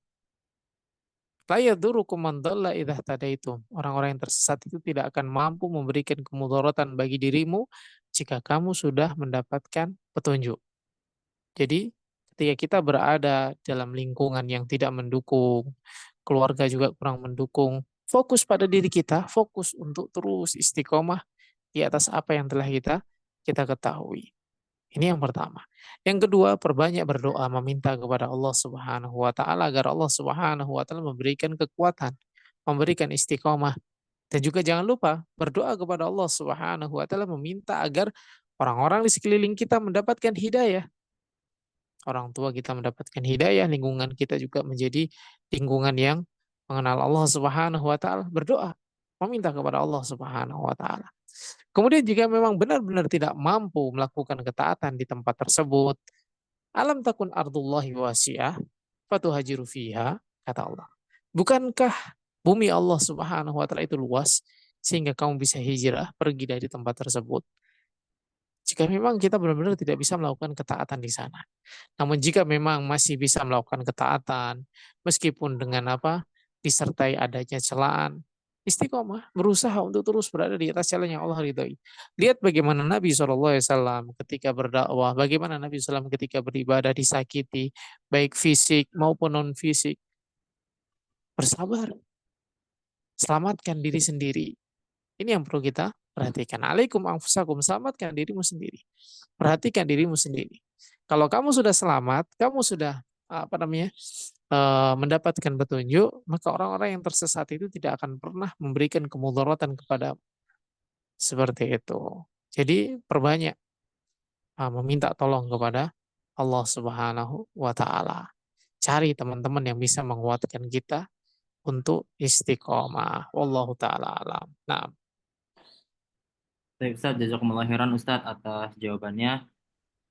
La yadurrukum man dhalla idza tadaitum. Orang-orang yang tersesat itu tidak akan mampu memberikan kemudaratan bagi dirimu jika kamu sudah mendapatkan petunjuk. Jadi, ketika kita berada dalam lingkungan yang tidak mendukung, keluarga juga kurang mendukung, fokus pada diri kita, fokus untuk terus istiqomah di atas apa yang telah kita ketahui. Ini yang pertama. Yang kedua, perbanyak berdoa meminta kepada Allah Subhanahu wa taala agar Allah Subhanahu wa taala memberikan kekuatan, memberikan istiqomah, dan juga jangan lupa berdoa kepada Allah Subhanahu wa taala meminta agar orang-orang di sekeliling kita mendapatkan hidayah. Orang tua kita mendapatkan hidayah, lingkungan kita juga menjadi lingkungan yang mengenal Allah Subhanahu wa taala. Berdoa, meminta kepada Allah Subhanahu wa taala. Kemudian jika memang benar-benar tidak mampu melakukan ketaatan di tempat tersebut, alam takun ardullahi wasi'ah, fatuhajiru fiha, kata Allah. Bukankah bumi Allah Subhanahu wa taala itu luas sehingga kamu bisa hijrah pergi dari tempat tersebut? Jika memang kita benar-benar tidak bisa melakukan ketaatan di sana. Namun jika memang masih bisa melakukan ketaatan, meskipun dengan apa, disertai adanya celaan, istiqomah, berusaha untuk terus berada di atas jalan yang Allah ridhoi. Lihat bagaimana Nabi SAW ketika berdakwah, bagaimana Nabi SAW ketika beribadah disakiti, baik fisik maupun non-fisik. Bersabar, selamatkan diri sendiri. Ini yang perlu kita perhatikan. Alaikum anfusakum, selamatkan dirimu sendiri. Perhatikan dirimu sendiri. Kalau kamu sudah selamat, kamu sudah apa namanya mendapatkan petunjuk, maka orang-orang yang tersesat itu tidak akan pernah memberikan kemudaratan kepada seperti itu. Jadi perbanyak meminta tolong kepada Allah Subhanahu wa taala. Cari teman-teman yang bisa menguatkan kita untuk istiqomah. Wallahu taala alam. Nah, Baik Ustadz, jazakumullah khairan Ustadz atas jawabannya.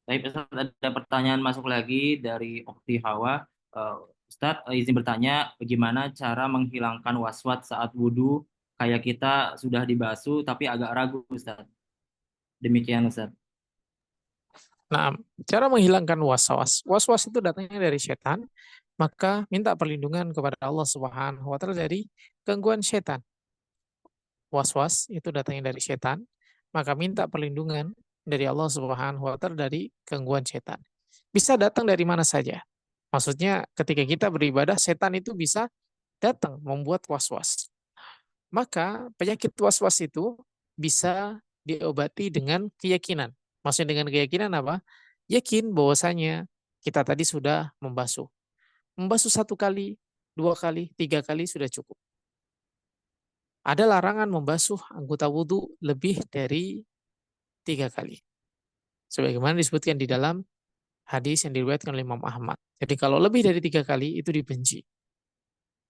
Baik Ustadz, ada pertanyaan masuk lagi dari Okti Hawa. Ustadz, izin bertanya, bagaimana cara menghilangkan waswas saat wudhu kayak kita sudah dibasuh tapi agak ragu Ustadz. Demikian Ustadz. Nah, cara menghilangkan was-was. Was-was itu datangnya dari setan, maka minta perlindungan kepada Allah Subhanahu wa taala dari gangguan setan. Was-was itu datangnya dari setan, maka minta perlindungan dari Allah Subhanahu wa taala dari gangguan setan. Bisa datang dari mana saja. Maksudnya ketika kita beribadah, setan itu bisa datang membuat was-was. Maka penyakit was-was itu bisa diobati dengan keyakinan. Maksudnya dengan keyakinan apa? Yakin bahwasanya kita tadi sudah membasuh. Membasuh satu kali, dua kali, tiga kali sudah cukup. Ada larangan membasuh anggota wudhu lebih dari tiga kali. Sebagaimana disebutkan di dalam hadis yang diriwayatkan oleh Imam Ahmad. Jadi kalau lebih dari tiga kali itu dibenci.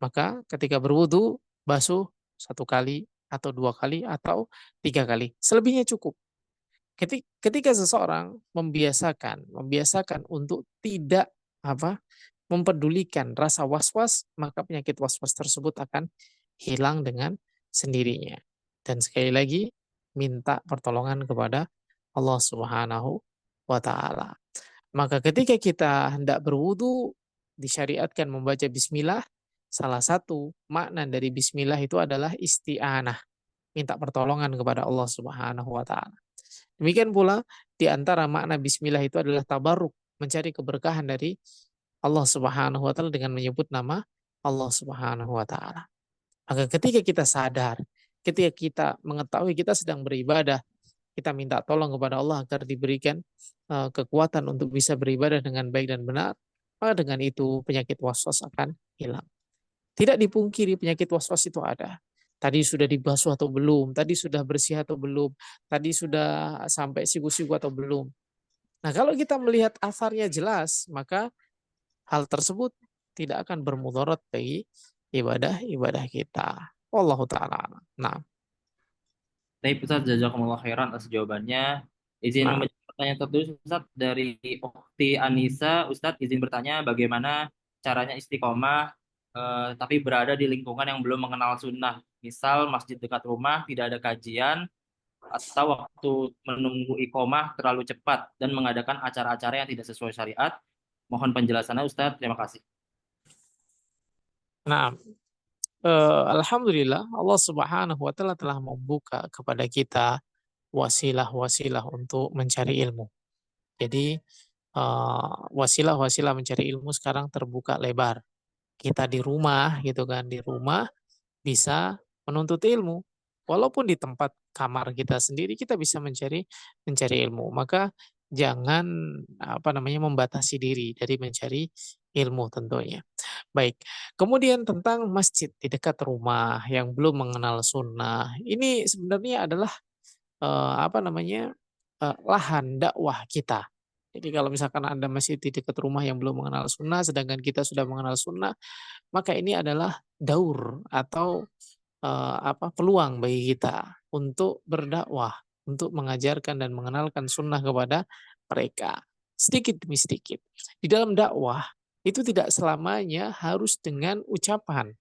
Maka ketika berwudhu, basuh satu kali atau dua kali atau tiga kali. Selebihnya cukup. Ketika seseorang membiasakan untuk tidak apa mempedulikan rasa was-was, maka penyakit was-was tersebut akan hilang dengan sendirinya. Dan sekali lagi, minta pertolongan kepada Allah Subhanahu wa taala. Maka ketika kita hendak berwudu, disyariatkan membaca bismillah. Salah satu makna dari bismillah itu adalah isti'anah, minta pertolongan kepada Allah Subhanahu wa taala. Demikian pula di antara makna bismillah itu adalah tabarruk, mencari keberkahan dari Allah Subhanahu wa taala dengan menyebut nama Allah Subhanahu wa taala. Maka ketika kita sadar, ketika kita mengetahui kita sedang beribadah, kita minta tolong kepada Allah agar diberikan kekuatan untuk bisa beribadah dengan baik dan benar, maka dengan itu penyakit waswas akan hilang. Tidak dipungkiri penyakit waswas itu ada. Tadi sudah dibasuh atau belum? Tadi sudah bersih atau belum? Tadi sudah sampai siku-siku atau belum? Nah, kalau kita melihat asarnya jelas, maka hal tersebut tidak akan bermudarat bagi ibadah-ibadah kita. Wallahu taala. Nah, Tapi Ustaz, jazakumullah khairan atas jawabannya. Izin nah, membaca pertanyaan tertulis Ustaz dari Ukti Anissa. Ustaz izin bertanya bagaimana caranya istiqomah tapi berada di lingkungan yang belum mengenal sunnah. Misal masjid dekat rumah tidak ada kajian atau waktu menunggu iqomah terlalu cepat dan mengadakan acara-acara yang tidak sesuai syariat. Mohon penjelasannya Ustaz. Terima kasih. nah. Alhamdulillah Allah Subhanahu wa taala telah membuka kepada kita wasilah-wasilah untuk mencari ilmu. Jadi wasilah-wasilah mencari ilmu sekarang terbuka lebar. Kita di rumah gitu kan, di rumah bisa menuntut ilmu. Walaupun di tempat kamar kita sendiri kita bisa mencari mencari ilmu. Maka jangan apa namanya membatasi diri dari mencari ilmu tentunya. Baik. Kemudian tentang masjid di dekat rumah yang belum mengenal sunnah. Ini sebenarnya adalah apa namanya lahan dakwah kita. Jadi kalau misalkan ada masjid di dekat rumah yang belum mengenal sunnah, sedangkan kita sudah mengenal sunnah, maka ini adalah daur atau apa peluang bagi kita untuk berdakwah, untuk mengajarkan dan mengenalkan sunnah kepada mereka sedikit demi sedikit. Di dalam dakwah itu tidak selamanya harus dengan ucapan.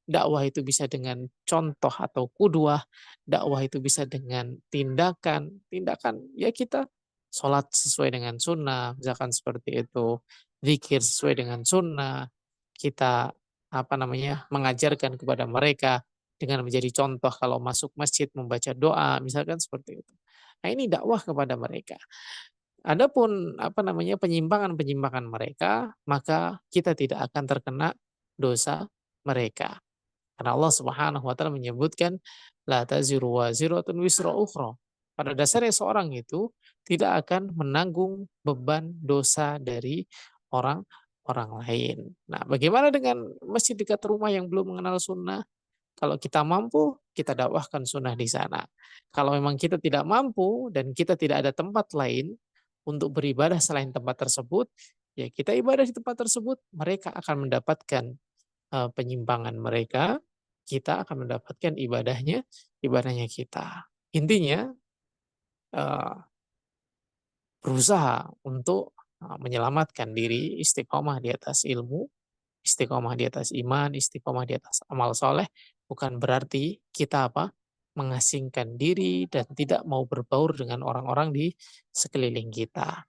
Dakwah itu bisa dengan contoh atau kudwah, dakwah itu bisa dengan tindakan, tindakan ya kita sholat sesuai dengan sunnah, misalkan seperti itu, zikir sesuai dengan sunnah, kita apa namanya mengajarkan kepada mereka dengan menjadi contoh kalau masuk masjid membaca doa, misalkan seperti itu. Nah ini dakwah kepada mereka. Adapun apa namanya penyimpangan-penyimpangan mereka, maka kita tidak akan terkena dosa mereka. Karena Allah Subhanahu wa taala menyebutkan la taziru waziratun wisra ukhra. Pada dasarnya seorang itu tidak akan menanggung beban dosa dari orang orang lain. Nah, bagaimana dengan masjid dekat rumah yang belum mengenal sunnah? Kalau kita mampu, kita dakwahkan sunnah di sana. Kalau memang kita tidak mampu dan kita tidak ada tempat lain untuk beribadah selain tempat tersebut, ya kita ibadah di tempat tersebut, mereka akan mendapatkan penyimpangan mereka, kita akan mendapatkan ibadahnya kita. Intinya eh, berusaha untuk menyelamatkan diri istiqomah di atas ilmu, istiqomah di atas iman, istiqomah di atas amal soleh, bukan berarti kita apa mengasingkan diri dan tidak mau berbaur dengan orang-orang di sekeliling kita.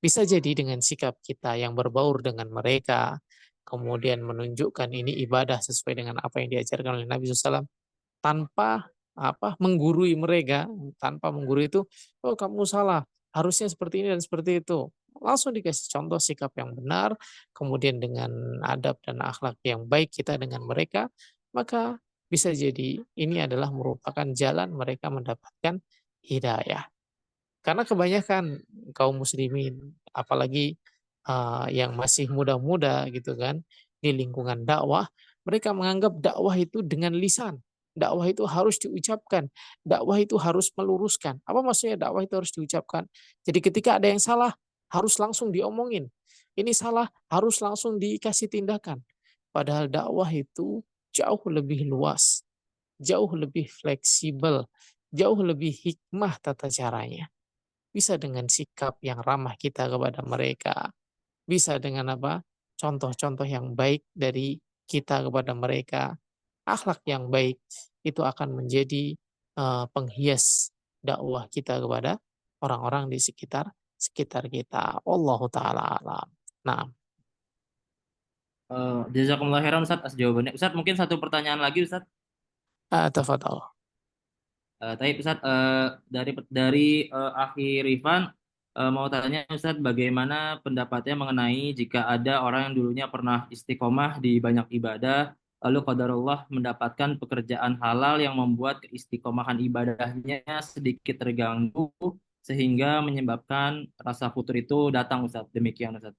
Bisa jadi dengan sikap kita yang berbaur dengan mereka, kemudian menunjukkan ini ibadah sesuai dengan apa yang diajarkan oleh Nabi SAW, tanpa menggurui mereka, tanpa menggurui itu, oh kamu salah, harusnya seperti ini dan seperti itu. Langsung dikasih contoh sikap yang benar, kemudian dengan adab dan akhlak yang baik kita dengan mereka, maka bisa jadi ini adalah merupakan jalan mereka mendapatkan hidayah. Karena kebanyakan kaum muslimin, apalagi yang masih muda-muda gitu kan, di lingkungan dakwah, mereka menganggap dakwah itu dengan lisan. Dakwah itu harus diucapkan, dakwah itu harus meluruskan. Apa maksudnya dakwah itu harus diucapkan? Jadi ketika ada yang salah, harus langsung diomongin. Ini salah, harus langsung dikasih tindakan. Padahal dakwah itu jauh lebih luas, jauh lebih fleksibel, jauh lebih hikmah tata caranya. Bisa dengan sikap yang ramah kita kepada mereka, bisa dengan contoh-contoh yang baik dari kita kepada mereka. Akhlak yang baik itu akan menjadi penghias dakwah kita kepada orang-orang di sekitar sekitar kita. Wallahu taala alam. Nah, Jazakumullah khairan Ustaz atas jawabannya. Ustaz, mungkin satu pertanyaan lagi Ustaz. tafadhol. Tapi Ustaz, dari Akhi Rifan, mau tanya Ustaz, bagaimana pendapatnya mengenai jika ada orang yang dulunya pernah istiqomah di banyak ibadah, lalu qadarullah mendapatkan pekerjaan halal yang membuat keistiqomahan ibadahnya sedikit terganggu, sehingga menyebabkan rasa futur itu datang Ustaz. Demikian Ustaz.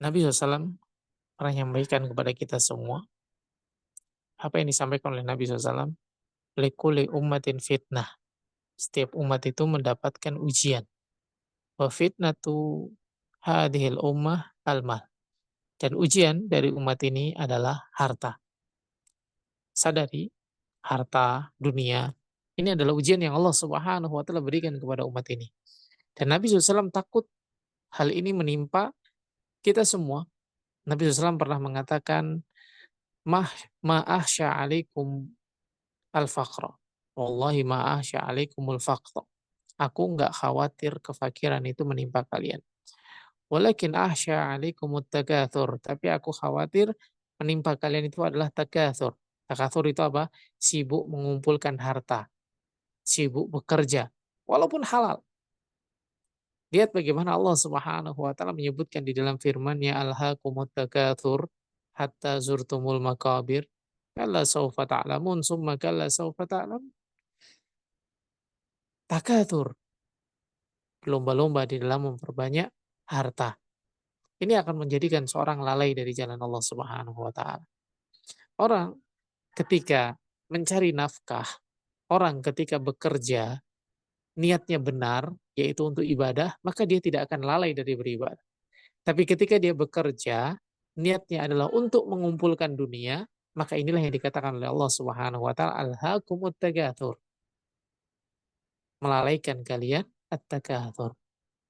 Nabi SAW pernah menyampaikan kepada kita semua apa yang disampaikan oleh Nabi SAW. Likulli ummatin fitnah. Setiap umat itu mendapatkan ujian. Wa fitnatu hadhil ummah al-mal. Dan ujian dari umat ini adalah harta. Sadari, harta, dunia, ini adalah ujian yang Allah Subhanahu wa taala berikan kepada umat ini. Dan Nabi SAW takut hal ini menimpa kita semua. Nabi SAW pernah mengatakan, ma'ahsya alaikum al-faqra. Wallahi ma'ahsya alaikumul faqra. Aku enggak khawatir kefakiran itu menimpa kalian. Walakin ahsya alaikumut takatsur. Tapi aku khawatir menimpa kalian itu adalah takatsur. Takatsur itu apa? Sibuk mengumpulkan harta, sibuk bekerja, walaupun halal. Lihat bagaimana Allah Subhanahu wa taala menyebutkan di dalam firman-Nya, alhaakumut takatsur hatta zurtumul maqabir. Kalla saufa ta'lamun summa kalla saufa ta'lam. Takatsur, lomba-lomba di dalam memperbanyak harta. Ini akan menjadikan seorang lalai dari jalan Allah Subhanahu wa taala. Orang ketika mencari nafkah, orang ketika bekerja, niatnya benar, yaitu untuk ibadah, maka dia tidak akan lalai dari beribadah. Tapi ketika dia bekerja, niatnya adalah untuk mengumpulkan dunia, maka inilah yang dikatakan oleh Allah Subhanahu wa taala, alhaakumut takatsur. Melalaikan kalian at-takatsur.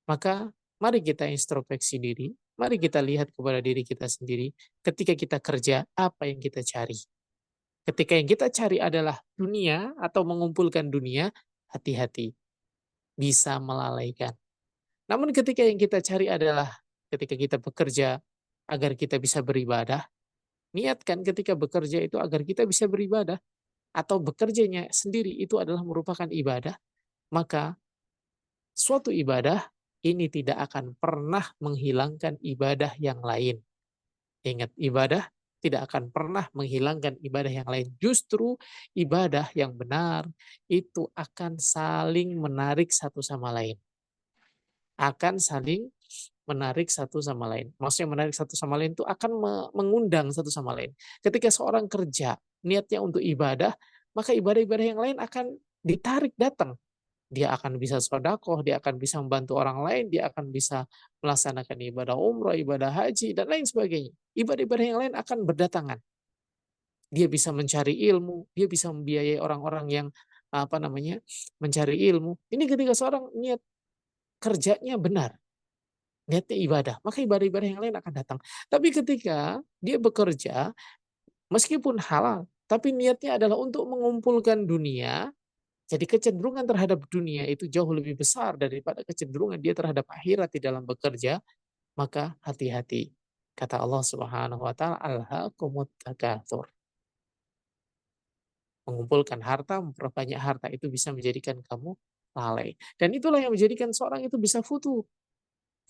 Maka mari kita introspeksi diri, mari kita lihat kepada diri kita sendiri, ketika kita kerja, apa yang kita cari. Ketika yang kita cari adalah dunia atau mengumpulkan dunia, hati-hati, bisa melalaikan. Namun ketika yang kita cari adalah ketika kita bekerja agar kita bisa beribadah, niatkan ketika bekerja itu agar kita bisa beribadah, atau bekerjanya sendiri itu adalah merupakan ibadah, maka suatu ibadah ini tidak akan pernah menghilangkan ibadah yang lain. Ingat, ibadah tidak akan pernah menghilangkan ibadah yang lain. Justru ibadah yang benar itu akan saling menarik satu sama lain. Akan saling menarik satu sama lain. Maksudnya menarik satu sama lain itu akan mengundang satu sama lain. Ketika seorang kerja, niatnya untuk ibadah, maka ibadah-ibadah yang lain akan ditarik datang. Dia akan bisa sedekah, dia akan bisa membantu orang lain, dia akan bisa melaksanakan ibadah umrah, ibadah haji, dan lain sebagainya. Ibadah-ibadah yang lain akan berdatangan. Dia bisa mencari ilmu, dia bisa membiayai orang-orang yang mencari ilmu. Ini ketika seorang niat kerjanya benar, niatnya ibadah, maka ibadah-ibadah yang lain akan datang. Tapi ketika dia bekerja, meskipun halal, tapi niatnya adalah untuk mengumpulkan dunia, Jadi kecenderungan terhadap dunia itu jauh lebih besar daripada kecenderungan dia terhadap akhirat di dalam bekerja, maka hati-hati. Kata Allah Subhanahu wa taala, "Alhaakumut takatsur." Mengumpulkan harta, memperbanyak harta itu bisa menjadikan kamu lalai. Dan itulah yang menjadikan seorang itu bisa futur.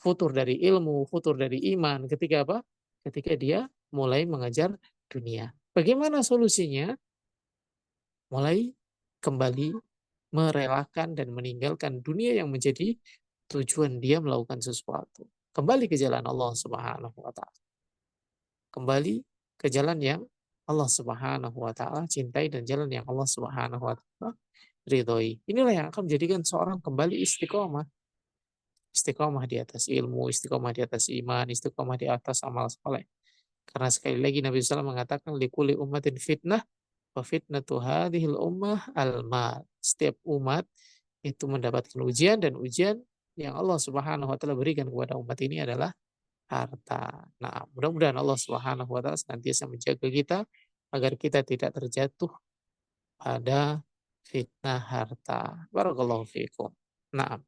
Futur dari ilmu, futur dari iman. Ketika apa? Ketika dia mulai mengejar dunia. Bagaimana solusinya? Mulai kembali merelakan dan meninggalkan dunia yang menjadi tujuan dia melakukan sesuatu. Kembali ke jalan Allah Subhanahu wa taala. Kembali ke jalan yang Allah Subhanahu wa taala cintai dan jalan yang Allah Subhanahu wa taala ridhoi. Inilah yang akan menjadikan seorang kembali istiqomah. Istiqomah di atas ilmu, istiqomah di atas iman, istiqomah di atas amal soleh. Karena sekali lagi Nabi SAW mengatakan likuli ummatin fitnah wa fitnatu hadhil ummah al-mal. Setiap umat itu mendapatkan ujian dan ujian yang Allah Subhanahu wa taala berikan kepada umat ini adalah harta. Nah, mudah-mudahan Allah Subhanahu wa taala senantiasa menjaga kita agar kita tidak terjatuh pada fitnah harta. Barakallahu fiikum. Naam.